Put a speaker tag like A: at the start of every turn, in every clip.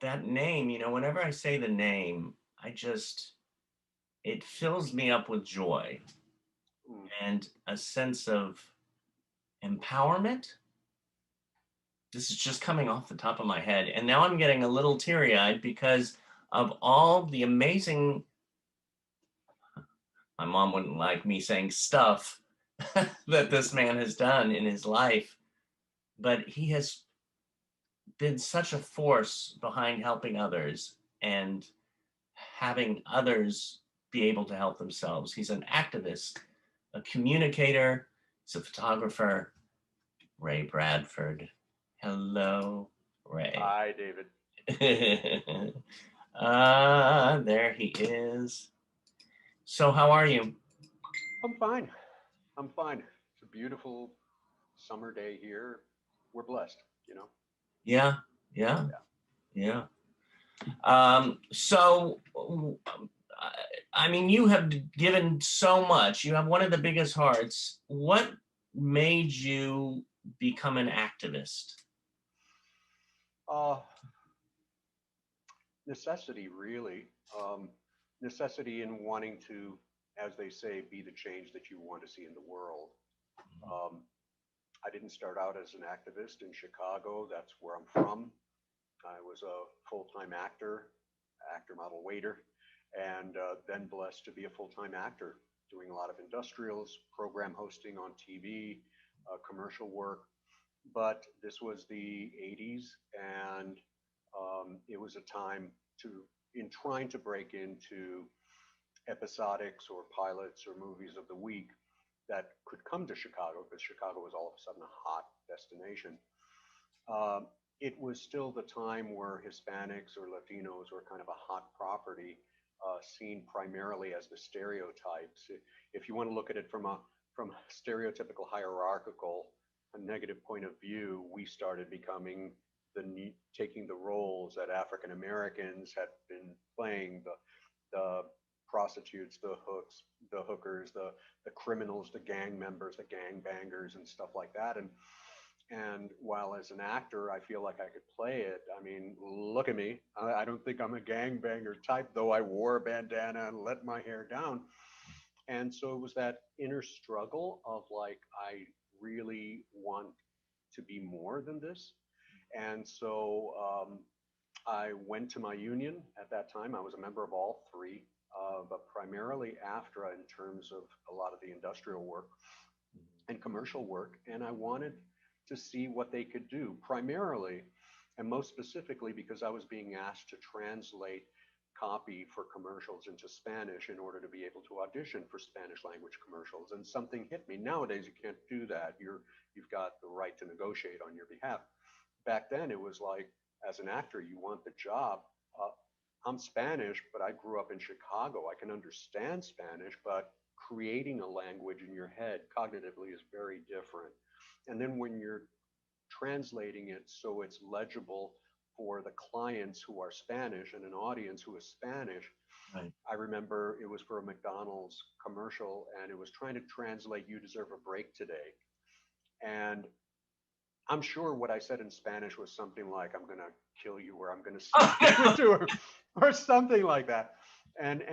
A: that name, whenever I say the name, it fills me up with joy
B: Mm.
A: and a sense of empowerment. This is just coming off the top of my head. And now I'm getting a little teary eyed because of all the amazing, my mom wouldn't like me saying stuff that this man has done in his life, but he has been such a force behind helping others and having others be able to help themselves. He's an activist, a communicator, he's a photographer. Ray Bradford. Hello, Ray.
B: Hi, David.
A: There he is. So, how are you?
B: I'm fine. I'm fine. It's a beautiful summer day here. We're blessed, you know?
A: Yeah, yeah,
B: Yeah.
A: yeah. So, I mean, you have given so much. You have one of the biggest hearts. What made you become an activist?
B: Uh, Necessity, really. Um, Necessity in wanting to, as they say, be the change that you want to see in the world. Um, I didn't start out as an activist in Chicago. That's where I'm from. I was a full-time actor, model, waiter, and then blessed to be a full-time actor, doing a lot of industrials, program hosting on TV, commercial work. But this was the 80s, and it was a time in trying to break into episodics or pilots or movies of the week that could come to Chicago, because Chicago was all of a sudden a hot destination. Um, it was still the time where Hispanics or Latinos were kind of a hot property, seen primarily as the stereotypes. If you want to look at it from a stereotypical hierarchical, a negative point of view, we started becoming taking the roles that African Americans had been playing, the prostitutes, the hookers, the criminals, the gang members, the gang bangers, and stuff like that. And while as an actor, I feel like I could play it. I mean, look at me. I don't think I'm a gangbanger type, though I wore a bandana and let my hair down. And so it was that inner struggle of like, I really want to be more than this. And so I went to my union at that time. I was a member of all three, but primarily AFTRA in terms of a lot of the industrial work and commercial work. And I wanted to see what they could do, primarily and most specifically because I was being asked to translate copy for commercials into Spanish in order to be able to audition for Spanish language commercials. And something hit me. Nowadays, you can't do that. You've got the right to negotiate on your behalf. Back then, it was like, as an actor, you want the job. Uh, I'm Spanish, but I grew up in Chicago. I can understand Spanish, but creating a language in your head cognitively is very different. And then when you're translating it so it's legible for the clients who are Spanish and an audience who is Spanish,
A: Right.
B: I remember it was for a McDonald's commercial and it was trying to translate "You deserve a break today." And I'm sure what I said in Spanish was something like, "I'm going to kill you," or "I'm going to send you to her," or something like that. And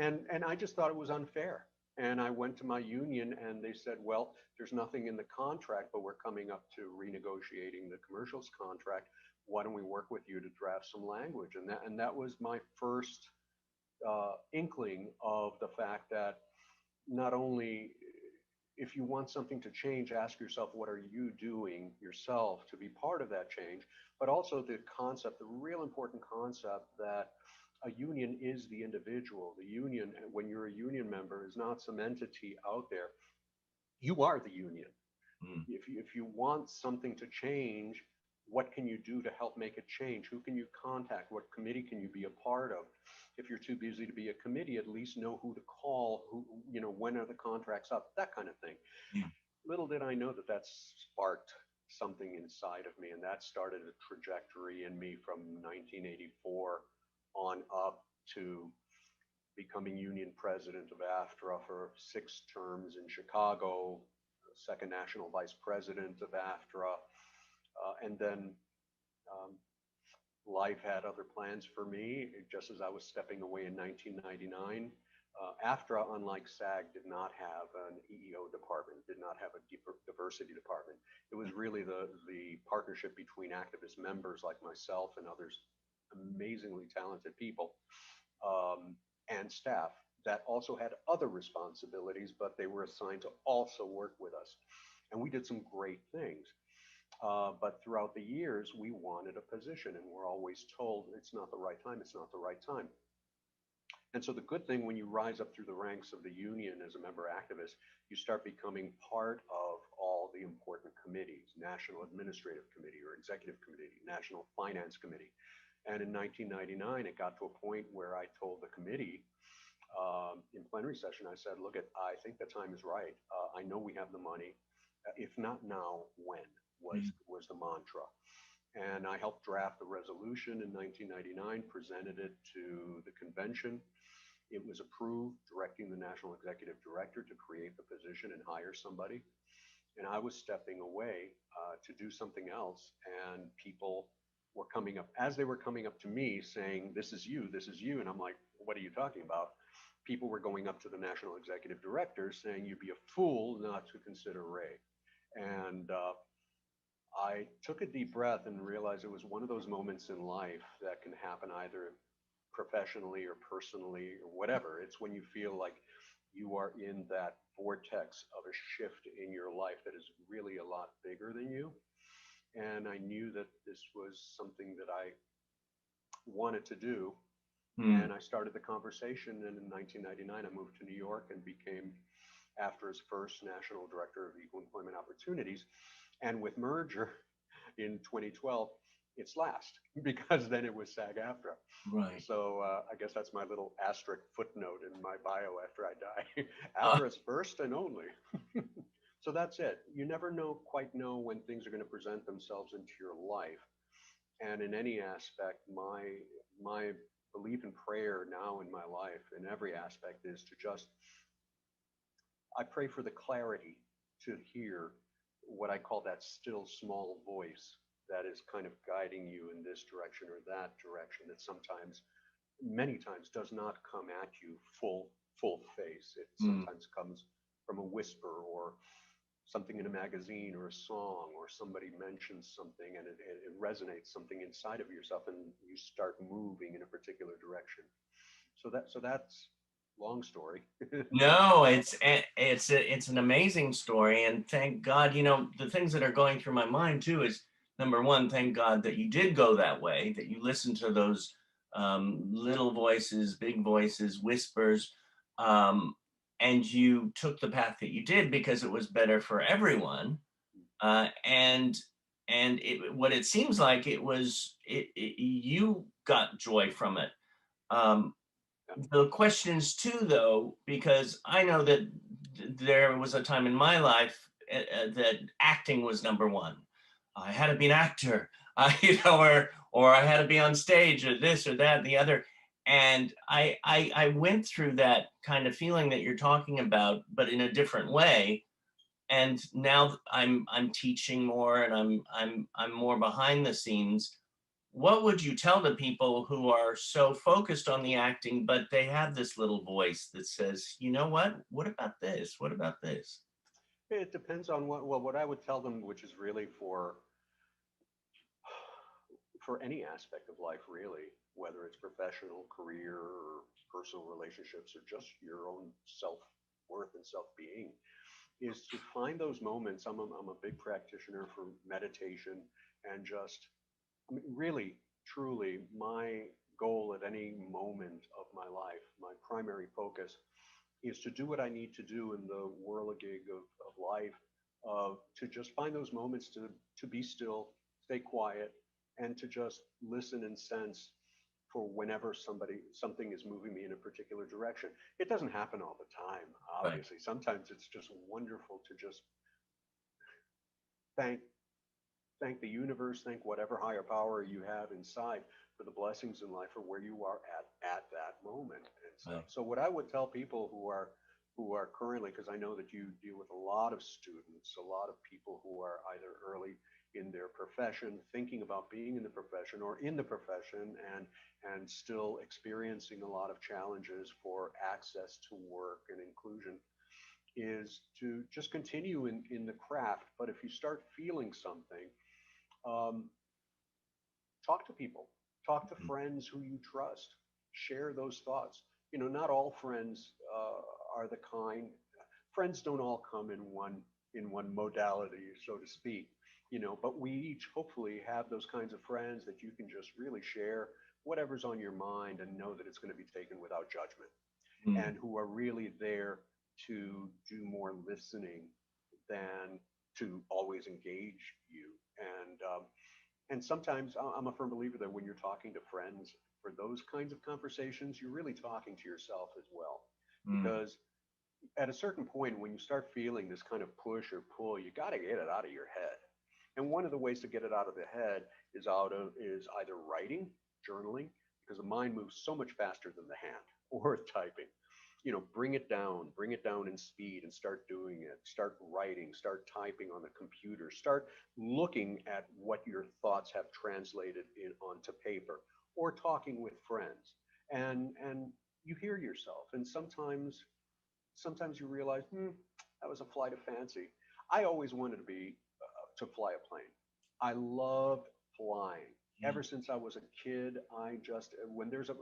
B: I just thought it was unfair. And I went to my union and they said, "Well, there's nothing in the contract, but we're coming up to renegotiating the commercials contract. Why don't we work with you to draft some language?" And that was my first inkling of the fact that not only, if you want something to change, ask yourself, what are you doing yourself to be part of that change? But also the concept, the real important concept that a union is the individual. The union, when you're a union member, is not some entity out there. You are the union.
A: Mm.
B: If you want something to change, what can you do to help make it change? Who can you contact? What committee can you be a part of? If you're too busy to be a committee, at least know who to call, when are the contracts up, that kind of thing.
A: Yeah.
B: Little did I know that that sparked something inside of me, and that started a trajectory in me from 1984 on up to becoming union president of AFTRA for 6 terms in Chicago, second national vice president of AFTRA, and then um, life had other plans for me, just as I was stepping away in 1999. AFTRA, unlike SAG, did not have an EEO department, did not have a diversity department. It was really the partnership between activist members like myself and others, amazingly talented people, and staff that also had other responsibilities, but they were assigned to also work with us. And we did some great things. But throughout the years, we wanted a position, and we're always told it's not the right time, it's not the right time. And so the good thing when you rise up through the ranks of the union as a member activist, you start becoming part of all the important committees, National Administrative Committee or Executive Committee, National Finance Committee. And in 1999, it got to a point where I told the committee in plenary session, I said, look, I think the time is right. I know we have the money. If not now, when was the mantra. And I helped draft the resolution in 1999, presented it to the convention. It was approved, directing the National Executive Director to create the position and hire somebody. And I was stepping away to do something else. And people were coming up, as they were coming up to me saying, this is you, this is you. And I'm like, what are you talking about? People were going up to the National Executive Director saying, you'd be a fool not to consider Ray. And I took a deep breath and realized it was one of those moments in life that can happen either professionally or personally or whatever. It's when you feel like you are in that vortex of a shift in your life that is really a lot bigger than you. And I knew that this was something that I wanted to do. And I started the conversation. And in 1999, I moved to New York and became AFTRA's first National Director of Equal Employment Opportunities. And with merger in 2012, it's last because then it was SAG-AFTRA.
A: Right.
B: So I guess that's my little asterisk footnote in my bio after I die. AFTRA's first and only. So that's it. You never quite know when things are going to present themselves into your life. And in any aspect, my belief and prayer now in my life in every aspect is to just, I pray for the clarity to hear what I call that still small voice that is kind of guiding you in this direction or that direction, that sometimes, many times, does not come at you full face. It sometimes comes from a whisper or something in a magazine or a song, or somebody mentions something and it resonates something inside of yourself and you start moving in a particular direction. So that's long story.
A: No, it's an amazing story, and thank God. The things that are going through my mind too is, number one, thank God that you did go that way, that you listened to those little voices, big voices, whispers, and you took the path that you did because it was better for everyone. And what it seems like you got joy from it. Um, the questions too, though, because I know that there was a time in my life that acting was number one. I had to be an actor, or I had to be on stage, or this or that and the other. And I went through that kind of feeling that you're talking about, but in a different way. And now I'm teaching more, and I'm more behind the scenes. What would you tell the people who are so focused on the acting, but they have this little voice that says, you know what about this? What about this?
B: It depends on what I would tell them, which is really for any aspect of life, really, whether it's professional, career, or personal relationships, or just your own self-worth and self-being, is to find those moments. I'm a big practitioner for meditation and just, I mean, really, truly, my goal at any moment of my life, my primary focus is to do what I need to do in the whirligig of life, to just find those moments to be still, stay quiet, and to just listen and sense for whenever something is moving me in a particular direction. It doesn't happen all the time,
A: Right.
B: obviously. Sometimes it's just wonderful to just thank thank the universe, thank whatever higher power you have inside for the blessings in life or where you are at that moment and stuff.
A: Right.
B: So what I would tell people who are currently, because I know that you deal with a lot of students, a lot of people who are either early in their profession, thinking about being in the profession or in the profession, and still experiencing a lot of challenges for access to work and inclusion, is to just continue in the craft. But if you start feeling something, um, talk to people, talk to friends who you trust, share those thoughts. You know, not all friends are the kind. Friends don't all come in one modality, so to speak. You know, but we each hopefully have those kinds of friends that you can just really share whatever's on your mind and know that it's going to be taken without judgment,
A: Mm,
B: and who are really there to do more listening than to always engage you. And sometimes I'm a firm believer that when you're talking to friends for those kinds of conversations, you're really talking to yourself as well.
A: mm,
B: Because at a certain point, when you start feeling this kind of push or pull, you got to get it out of your head. And one of the ways to get it out of the head is either writing, journaling, because the mind moves so much faster than the hand, or typing. You know, bring it down in speed and start doing it. Start writing, start typing on the computer, start looking at what your thoughts have translated in onto paper, or talking with friends. And you hear yourself, and sometimes you realize, that was a flight of fancy. I always wanted to fly a plane. I loved flying.
A: mm.
B: Ever since I was a kid, I just when there's a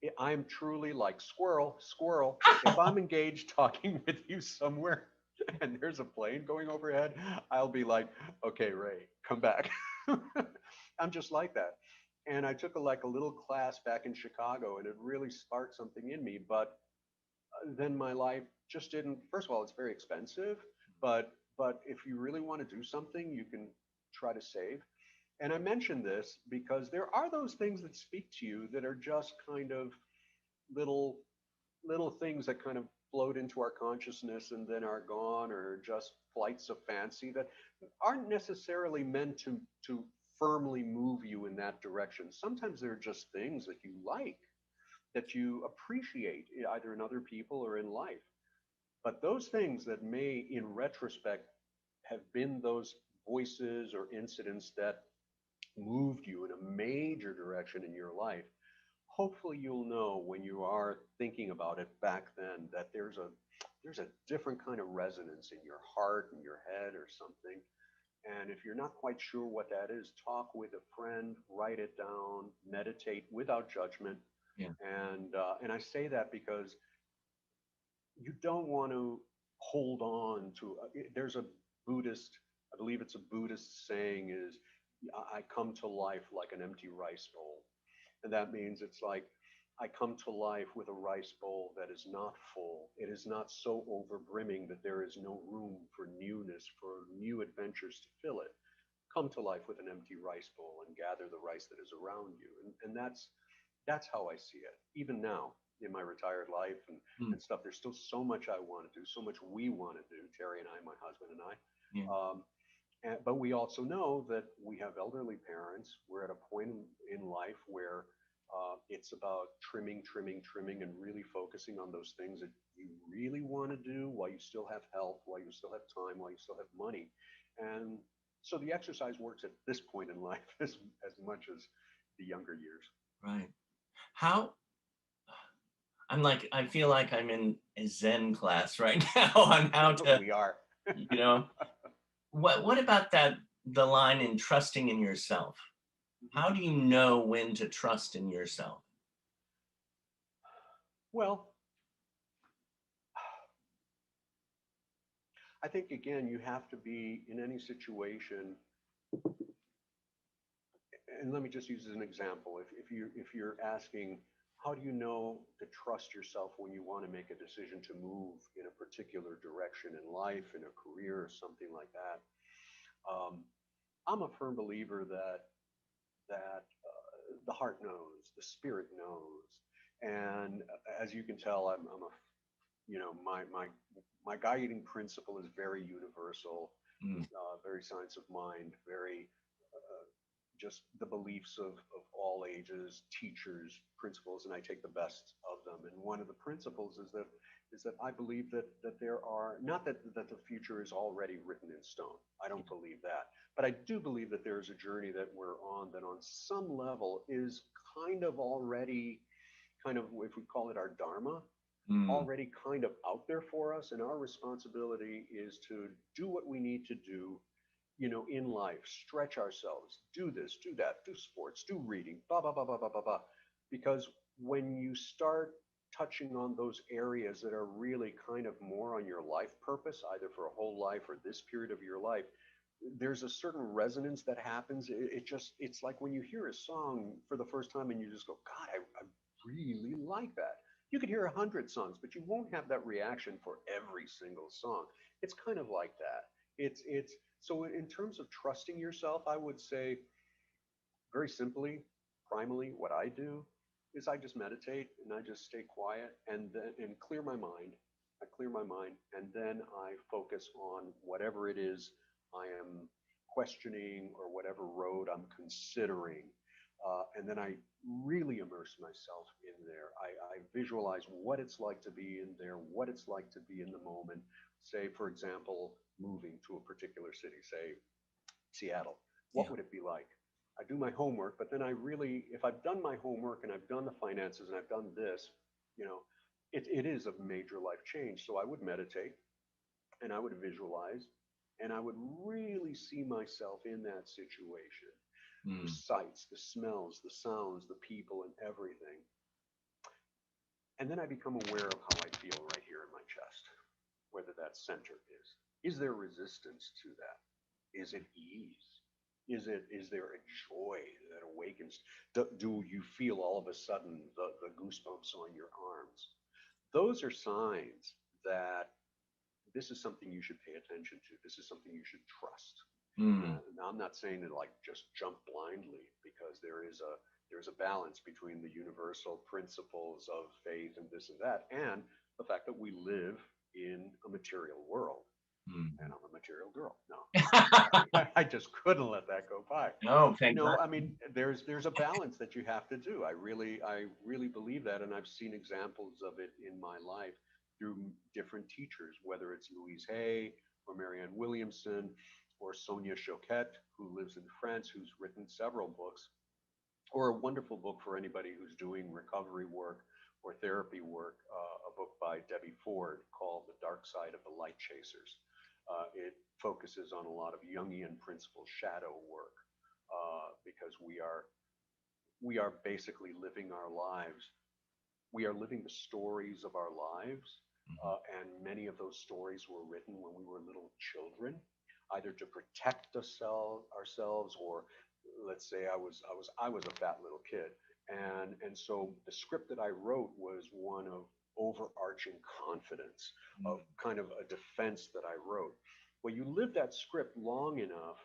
B: if I'm truly like squirrel, squirrel. If I'm engaged talking with you somewhere and there's a plane going overhead, I'll be like, okay, Ray, come back. I'm just like that. And I took like a little class back in Chicago, and it really sparked something in me. But then my life just didn't. First of all, it's very expensive, but if you really want to do something, you can try to save. And I mention this because there are those things that speak to you that are just kind of little little things that kind of float into our consciousness and then are gone, or just flights of fancy that aren't necessarily meant to firmly move you in that direction. Sometimes they're just things that you like, that you appreciate, either in other people or in life. But those things that may, in retrospect, have been those voices or incidents that moved you in a major direction in your life, hopefully you'll know when you are thinking about it back then that there's a different kind of resonance in your heart and your head or something. And if you're not quite sure what that is, talk with a friend, write it down, meditate without judgment.
A: Yeah.
B: And I say that because you don't want to hold on to. There's a Buddhist, I believe it's a Buddhist saying, is I come to life like an empty rice bowl. And that means it's like I come to life with a rice bowl that is not full. It is not so overbrimming that there is no room for newness, for new adventures to fill it. Come to life with an empty rice bowl and gather the rice that is around you. And that's how I see it. Even now in my retired life
A: Mm,
B: and stuff, there's still so much I want to do, so much we want to do, Terry and I, my husband and I.
A: yeah.
B: But we also know that we have elderly parents. We're at a point in life where it's about trimming, trimming, trimming, and really focusing on those things that you really want to do while you still have health, while you still have time, while you still have money. And so the exercise works at this point in life as much as the younger years.
A: Right. How I feel like I'm in a Zen class right now on how to,
B: We are.
A: you know, what about the line in trusting in yourself? How do you know when to trust in yourself?
B: Well, I think again, you have to be in any situation, and let me just use as an example. If you're asking, how do you know to trust yourself when you want to make a decision to move in a particular direction in life, in a career, or something like that? Um, I'm a firm believer that the heart knows, the spirit knows, and as you can tell, I'm a my guiding principle is very universal,
A: Mm,
B: very science of mind, very just the beliefs of all ages, teachers, principles, and I take the best of them. And one of the principles is that I believe that there are not that the future is already written in stone. I don't believe that, But I do believe that there is a journey that we're on that on some level is kind of already, kind of, if we call it our dharma,
A: Mm,
B: already kind of out there for us. And our responsibility is to do what we need to do, in life, stretch ourselves, do this, do that, do sports, do reading, blah, blah, blah, blah, blah, blah, blah. Because when you start touching on those areas that are really kind of more on your life purpose, either for a whole life or this period of your life, there's a certain resonance that happens. It's like when you hear a song for the first time and you just go, God, I really like that. You could hear 100 songs, but you won't have that reaction for every single song. It's kind of like that. It's so in terms of trusting yourself, I would say very simply, primally, what I do is I just meditate and I just stay quiet and clear my mind. I clear my mind and then I focus on whatever it is I am questioning or whatever road I'm considering. And then I really immerse myself in there. I visualize what it's like to be in there, what it's like to be in the moment. Say, for example, moving to a particular city, say Seattle. What
A: yeah.
B: would it be like? I do my homework, but then I really, if I've done my homework and I've done the finances and I've done this, you know, it is a major life change. So I would meditate and I would visualize and I would really see myself in that situation. The
A: Mm,
B: sights, the smells, the sounds, the people, and everything. And then I become aware of how I feel right here in my chest, whether that center is. Is there resistance to that? Is it ease? Is there a joy that awakens? Do you feel all of a sudden the goosebumps on your arms? Those are signs that this is something you should pay attention to. This is something you should trust.
A: mm.
B: Now, I'm not saying to like just jump blindly because there's a balance between the universal principles of faith and this and that, and the fact that we live in a material world. And
A: Mm.
B: I'm a material girl. No, I just couldn't let that go by.
A: No, thank God.
B: I mean, there's a balance that you have to do. I really believe that, and I've seen examples of it in my life through different teachers, whether it's Louise Hay or Marianne Williamson or Sonia Choquette, who lives in France, who's written several books, or a wonderful book for anybody who's doing recovery work or therapy work, a book by Debbie Ford called The Dark Side of the Light Chasers. It focuses on a lot of Jungian principle shadow work because we are basically living our lives. We are living the stories of our lives,
A: Mhm.
B: and many of those stories were written when we were little children, either to protect ourselves, or let's say I was a fat little kid, and so the script that I wrote was one of overarching confidence, of
A: Mm.
B: kind of a defense that I wrote. Well, you live that script long enough,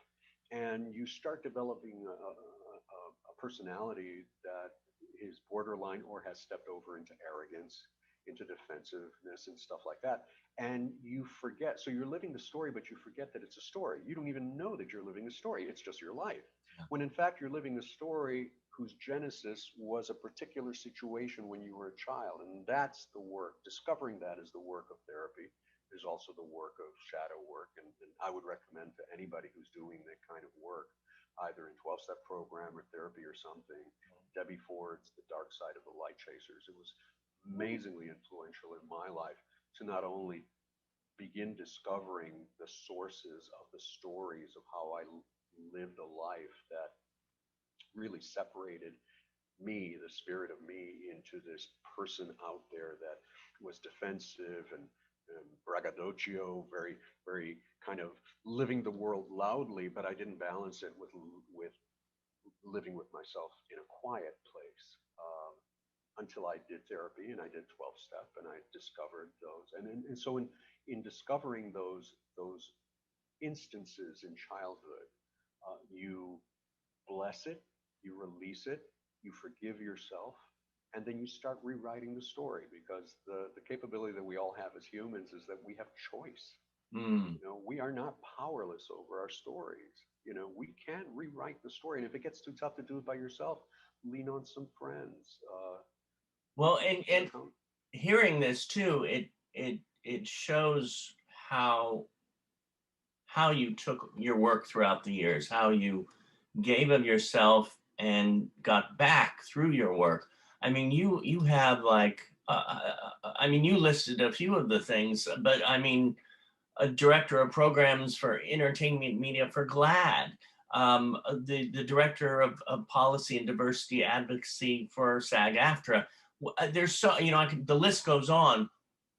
B: and you start developing a personality that is borderline or has stepped over into arrogance, into defensiveness, and stuff like that. And you forget. So you're living the story, but you forget that it's a story. You don't even know that you're living a story. It's just your life.
A: Yeah.
B: When in fact, you're living a story whose genesis was a particular situation when you were a child. And that's the work. Discovering that is the work of therapy. There's also the work of shadow work. And I would recommend to anybody who's doing that kind of work, either in 12-step program or therapy or something, Debbie Ford's The Dark Side of the Light Chasers. It was amazingly influential in my life to not only begin discovering the sources of the stories of how I lived a life that really separated me, the spirit of me, into this person out there that was defensive and braggadocio, very, very kind of living the world loudly, but I didn't balance it with living with myself in a quiet place. Until I did therapy and I did 12 step and I discovered those. And so in discovering those instances in childhood, you bless it, you release it, you forgive yourself, and then you start rewriting the story because the capability that we all have as humans is that we have choice.
A: Mm.
B: We are not powerless over our stories. We can rewrite the story. And if it gets too tough to do it by yourself, lean on some friends.
A: Well, and
B: How,
A: hearing this too, it shows how how you took your work throughout the years, how you gave of yourself and got back through your work. I mean, you have like, I mean, you listed a few of the things, but I mean, a director of programs for entertainment media for GLAD, the director of policy and diversity advocacy for SAG-AFTRA. There's so, you know, the list goes on.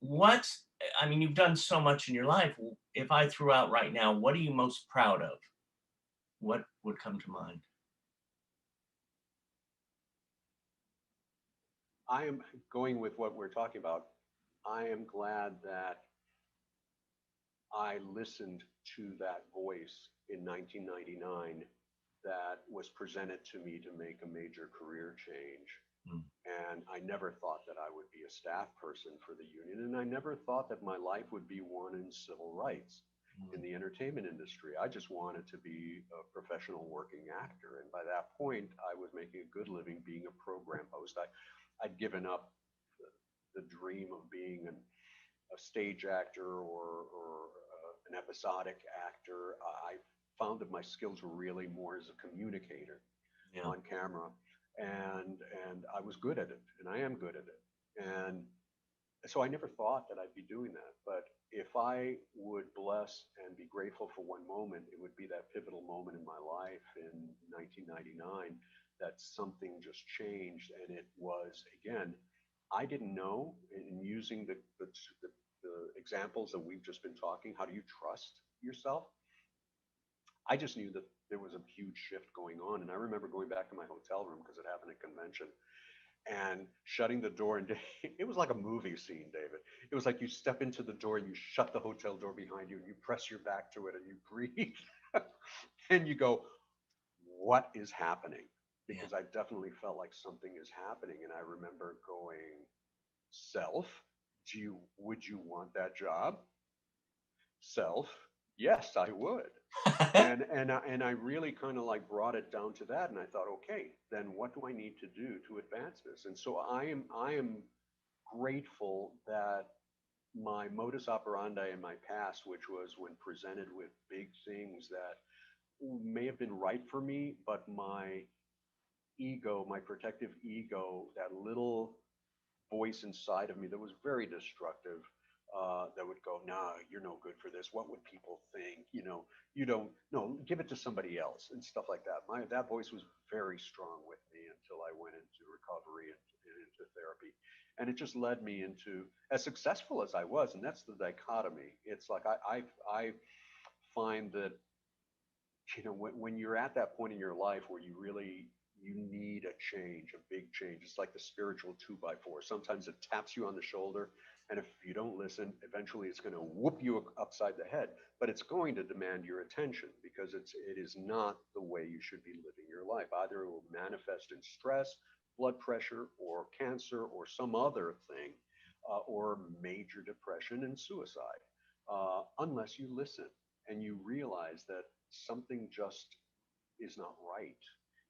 A: What, I mean, you've done so much in your life. If I threw out right now, what are you most proud of? What would come to mind?
B: I am going with what we're talking about. I am glad that I listened to that voice in 1999 that was presented to me to make a major career change.
A: Mm,
B: And I never thought that I would be a staff person for the union. And I never thought that my life would be one in civil rights in
A: mm,
B: the entertainment industry. I just wanted to be a professional working actor. And by that point, I was making a good living being a program host. I'd given up the dream of being a stage actor or an episodic actor. I found that my skills were really more as a communicator
A: yeah.
B: on camera, and I was good at it, and I am good at it. And so I never thought that I'd be doing that. But if I would bless and be grateful for one moment, it would be that pivotal moment in my life in 1999 that something just changed. And it was, again, I didn't know, in using the examples that we've just been talking, how do you trust yourself? I just knew that there was a huge shift going on. And I remember going back to my hotel room because it happened at convention and shutting the door. And it was like a movie scene, David. It was like you step into the door and you shut the hotel door behind you and you press your back to it and you breathe and you go, what is happening?
A: Yeah.
B: Because I definitely felt like something is happening. And I remember going, self, would you want that job? Self, yes, I would. And I really kind of like brought it down to that, and I thought, okay, then what do I need to do to advance this? And so I am grateful that my modus operandi in my past, which was when presented with big things that may have been right for me, but my ego, my protective ego, that little voice inside of me that was very destructive, that would go, nah, you're no good for this. What would people think? You don't, no, give it to somebody else and stuff like that. That voice was very strong with me until I went into recovery and into therapy. And it just led me into, as successful as I was, and that's the dichotomy. It's like I find that when you're at that point in your life where you need a change, a big change. It's like the spiritual 2x4. Sometimes it taps you on the shoulder, and if you don't listen, eventually it's going to whoop you upside the head. But it's going to demand your attention because it is not the way you should be living your life. Either it will manifest in stress, blood pressure, or cancer, or some other thing, or major depression and suicide, unless you listen and you realize that something just is not right.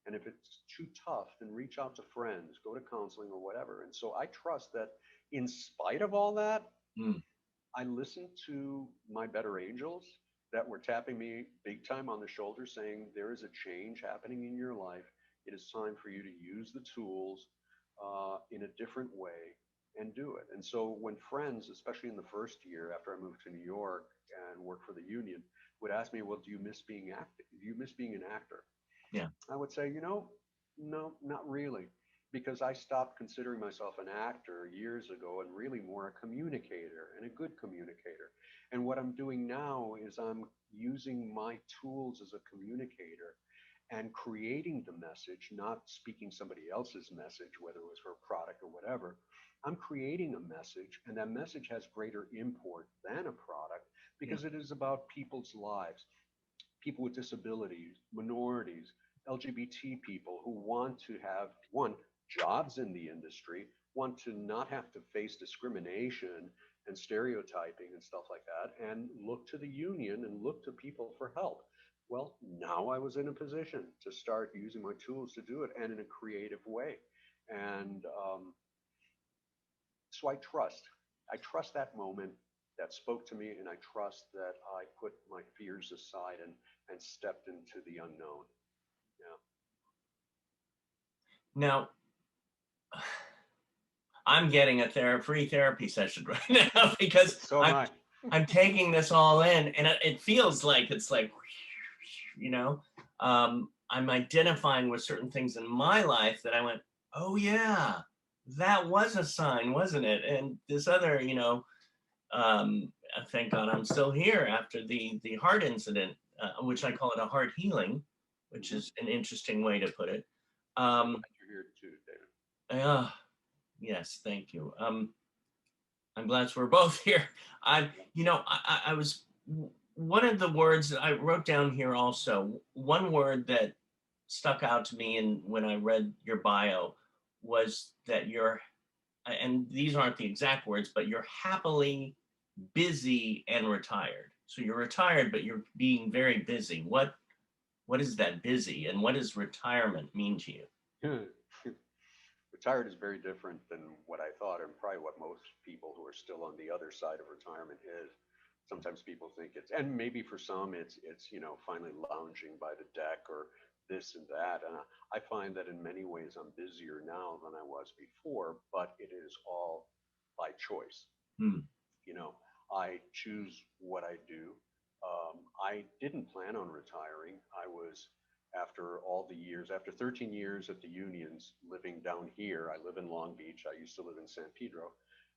B: And if it's too tough, then reach out to friends, go to counseling or whatever. And so I trust that in spite of all that,
A: Mm,
B: I listened to my better angels that were tapping me big time on the shoulder saying, there is a change happening in your life. It is time for you to use the tools in a different way and do it. And so when friends, especially in the first year after I moved to New York and worked for the union, would ask me, well, do you miss being active? Do you miss being an actor?
A: yeah.
B: I would say, no, not really, because I stopped considering myself an actor years ago and really more a communicator and a good communicator. And what I'm doing now is I'm using my tools as a communicator and creating the message, not speaking somebody else's message, whether it was for a product or whatever. I'm creating a message, and that message has greater import than a product
A: Yeah.
B: because it is about people's lives, people with disabilities, minorities, LGBT people who want to have, one, jobs in the industry, want to not have to face discrimination and stereotyping and stuff like that, and look to the union and look to people for help. Well, now I was in a position to start using my tools to do it and in a creative way. And so I trust that moment that spoke to me, and I trust that I put my fears aside and stepped into the unknown. Yeah.
A: Now, I'm getting a free therapy session right now because
B: So am I.
A: I'm taking this all in, and it feels like it's like, you know, I'm identifying with certain things in my life that I went, oh yeah, that was a sign, wasn't it? And this other, thank God I'm still here after the heart incident, which I call it a heart healing, which
B: Hmm.
A: is an interesting way to put it.
B: I'm
A: Um,
B: glad you're here too, David.
A: uh, yes, thank you. I'm glad we're both here.
B: Yeah.
A: I was one of the words that I wrote down here also. One word that stuck out to me, and when I read your bio, was that you're, and these aren't the exact words, but you're happily busy and retired. So you're retired, but you're being very busy. What is that busy, and what does retirement mean to you?
B: Retired is very different than what I thought, and probably what most people who are still on the other side of retirement is. Sometimes people think it's, and maybe for some, it's finally lounging by the deck or this and that. And I find that in many ways I'm busier now than I was before, but it is all by choice.
A: Hmm.
B: You know, I choose what I do. I didn't plan on retiring. I was, after all the years, after 13 years at the unions living down here, I live in Long Beach. I used to live in San Pedro.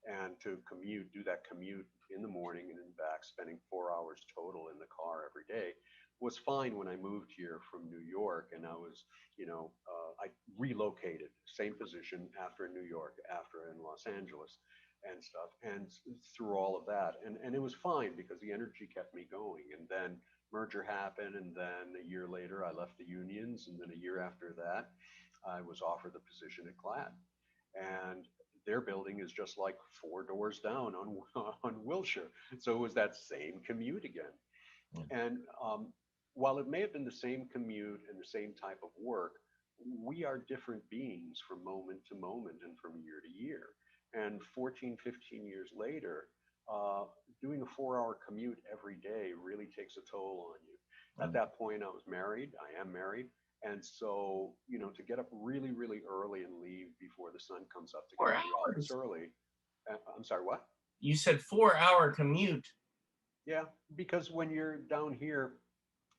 B: And to commute, do that commute in the morning and then back, spending 4 hours total in the car every day, was fine when I moved here from New York. And I was, I relocated, same position after in New York, after in Los Angeles and stuff, and through all of that, and it was fine because the energy kept me going. And then merger happened, and then a year later I left the unions, and then a year after that I was offered the position at Glad, and their building is just like four doors down on on Wilshire, so it was that same commute again.
A: Yeah.
B: And while it may have been the same commute and the same type of work, we are different beings from moment to moment and from year to year. And 14, 15 years later, uh, doing a 4 hour commute every day really takes a toll on you. At that point, I was married. I am married. And so, to get up really, really early and leave before the sun comes up to get
A: Four
B: to the office
A: hours.
B: early. I'm sorry, what?
A: You said 4 hour commute.
B: Yeah, because when you're down here,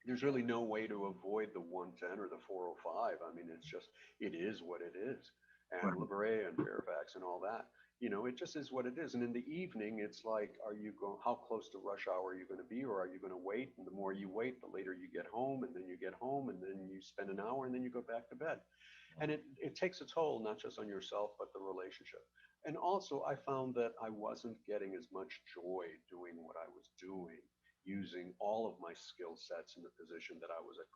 B: there's really no way to avoid the 110 or the 405. I mean, it is what it is. And La
A: Right.
B: Brea and Fairfax and all that, it just is what it is. And in the evening, it's like, how close to rush hour are you going to be, or are you going to wait? And the more you wait, the later you get home, and then you get home, and then you spend an hour, and then you go back to bed. And it takes a toll, not just on yourself, but the relationship. And also, I found that I wasn't getting as much joy doing what I was doing, using all of my skill sets in the position that I was at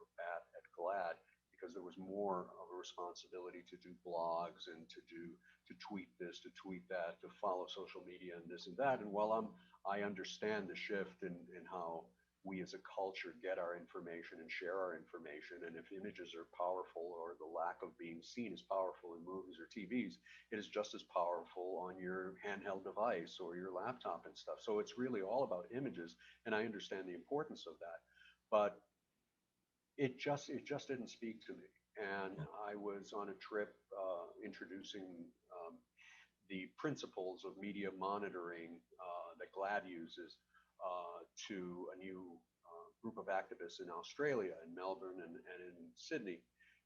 B: Glad, because there was more of a responsibility to do blogs and to tweet this, to tweet that, to follow social media and this and that. And while I understand the shift in how we as a culture get our information and share our information, and if images are powerful or the lack of being seen is powerful in movies or TVs, it is just as powerful on your handheld device or your laptop and stuff. So it's really all about images, and I understand the importance of that. But it just didn't speak to me. And I was on a trip introducing the principles of media monitoring that GLAD uses to a new group of activists in Australia, in Melbourne and in Sydney.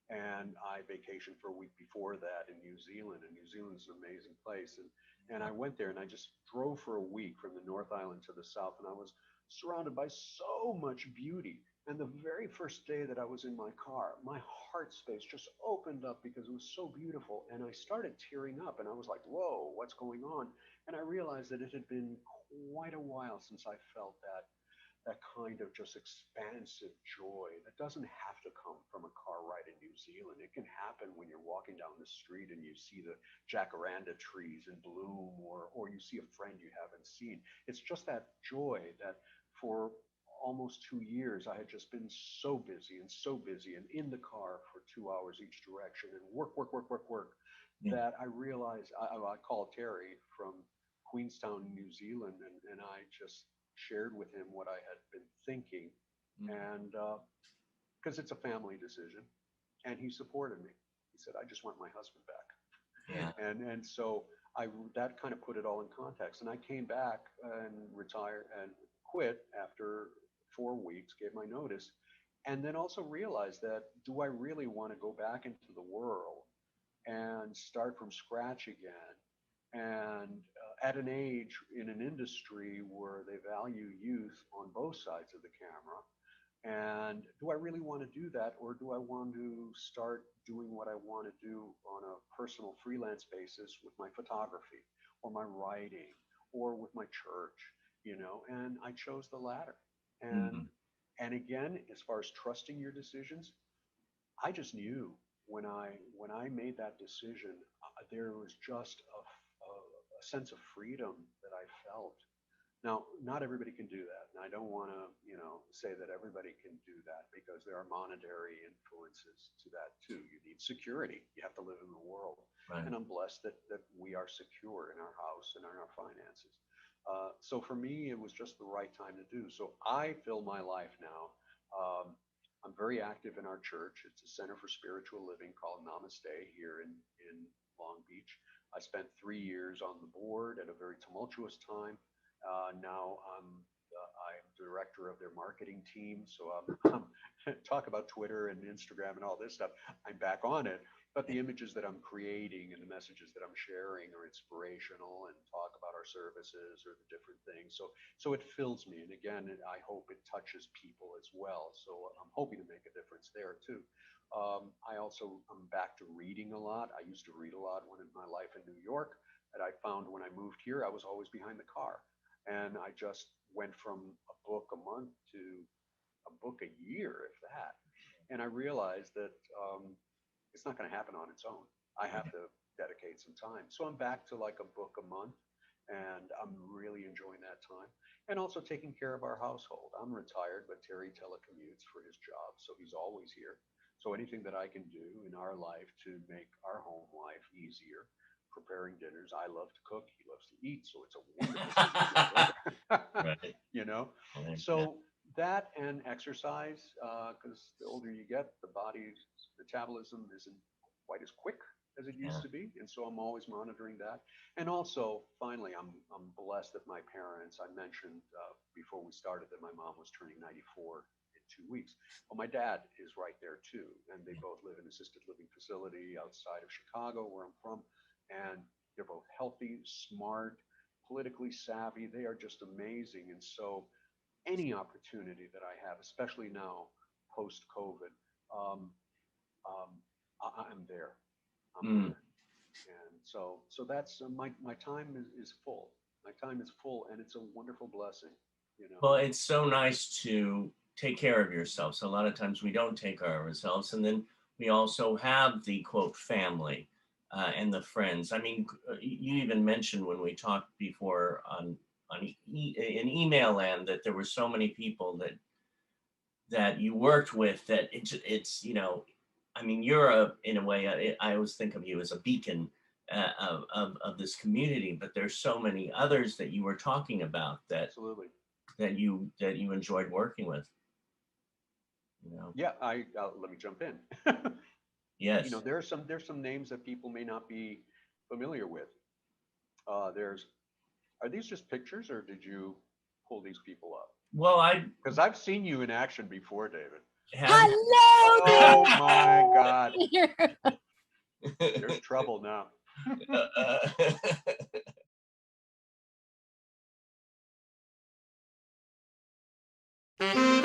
B: And I vacationed for a week before that in New Zealand, and New Zealand's an amazing place. And I went there and I just drove for a week from the North Island to the South, and I was surrounded by so much beauty. And the very first day that I was in my car, my heart space just opened up because it was so beautiful. And I started tearing up, and I was like, whoa, what's going on? And I realized that it had been quite a while since I felt that kind of just expansive joy that doesn't have to come from a car ride in New Zealand. It can happen when you're walking down the street and you see the jacaranda trees in bloom, or you see a friend you haven't seen. It's just that joy that for almost 2 years I had just been so busy and so busy and in the car for 2 hours each direction and work, work, work, work, work,
A: Yeah.
B: that I realized I called Terry from Queenstown, New Zealand, and I just shared with him what I had been thinking,
A: Mm.
B: and because it's a family decision, and he supported me. He said, "I just want my husband back."
A: Yeah.
B: And so I that kind of put it all in context. And I came back and retired and quit after 4 weeks, gave my notice, and then also realized that, do I really want to go back into the world and start from scratch again? And at an age in an industry where they value youth on both sides of the camera, and do I really want to do that, or do I want to start doing what I want to do on a personal freelance basis with my photography or my writing or with my church, And I chose the latter. And
A: Mm.
B: and again, as far as trusting your decisions, I just knew when I made that decision, there was just a sense of freedom that I felt. Now, not everybody can do that, and I don't want to, say that everybody can do that, because there are monetary influences to that too. You need security. You have to live in the world,
A: Right.
B: and I'm blessed that we are secure in our house and in our finances. So for me, it was just the right time to do. So I fill my life now. I'm very active in our church. It's a center for spiritual living called Namaste here in Long Beach. I spent 3 years on the board at a very tumultuous time. Now I'm director of their marketing team. So talk about Twitter and Instagram and all this stuff. I'm back on it, but the images that I'm creating and the messages that I'm sharing are inspirational and talk about our services or the different things. So it fills me. And again, I hope it touches people as well. So I'm hoping to make a difference there too. I also am back to reading a lot. I used to read a lot when in my life in New York, that I found when I moved here, I was always behind the car. And I just went from a book a month to a book a year, if that. And I realized that it's not going to happen on its own. I have to dedicate some time. So I'm back to like a book a month, and I'm really enjoying that time. And also taking care of our household. I'm retired, but Terry telecommutes for his job, so he's always here. So anything that I can do in our life to make our home life easier, preparing dinners. I love to cook. He loves to eat. So it's a wonderful system together.
A: Right.
B: you know?
A: Right. Yeah.
B: So that and exercise, because the older you get, the body's metabolism isn't quite as quick as it used
A: Yeah.
B: to be. And so I'm always monitoring that. And also, finally, I'm blessed that my parents, I mentioned before we started that my mom was turning 94 in 2 weeks. Well, my dad is right there too. And they both live in an assisted living facility outside of Chicago, where I'm from, and they're both healthy, smart, politically savvy. They are just amazing. And so any opportunity that I have, especially now post COVID, um, I'm there. I'm
A: Mm.
B: there. And so that's my time is full. My time is full, and it's a wonderful blessing. You know.
A: Well, it's so nice to take care of yourself. So a lot of times we don't take care of ourselves, and then we also have the quote family and the friends. I mean, you even mentioned when we talked before in email land that there were so many people that you worked with that it's I mean, you're in a way, I always think of you as a beacon of this community, but there's so many others that you were talking about
B: Absolutely.
A: that you enjoyed working with, you know.
B: Yeah. Let me jump in.
A: Yes.
B: There's some names that people may not be familiar with. There's Are these just pictures, or did you pull these people up?
A: Well, I
B: Because I've seen you in action before, David.
A: have.
C: Hello
B: Oh my God.
C: there.
B: There's trouble now.
A: uh,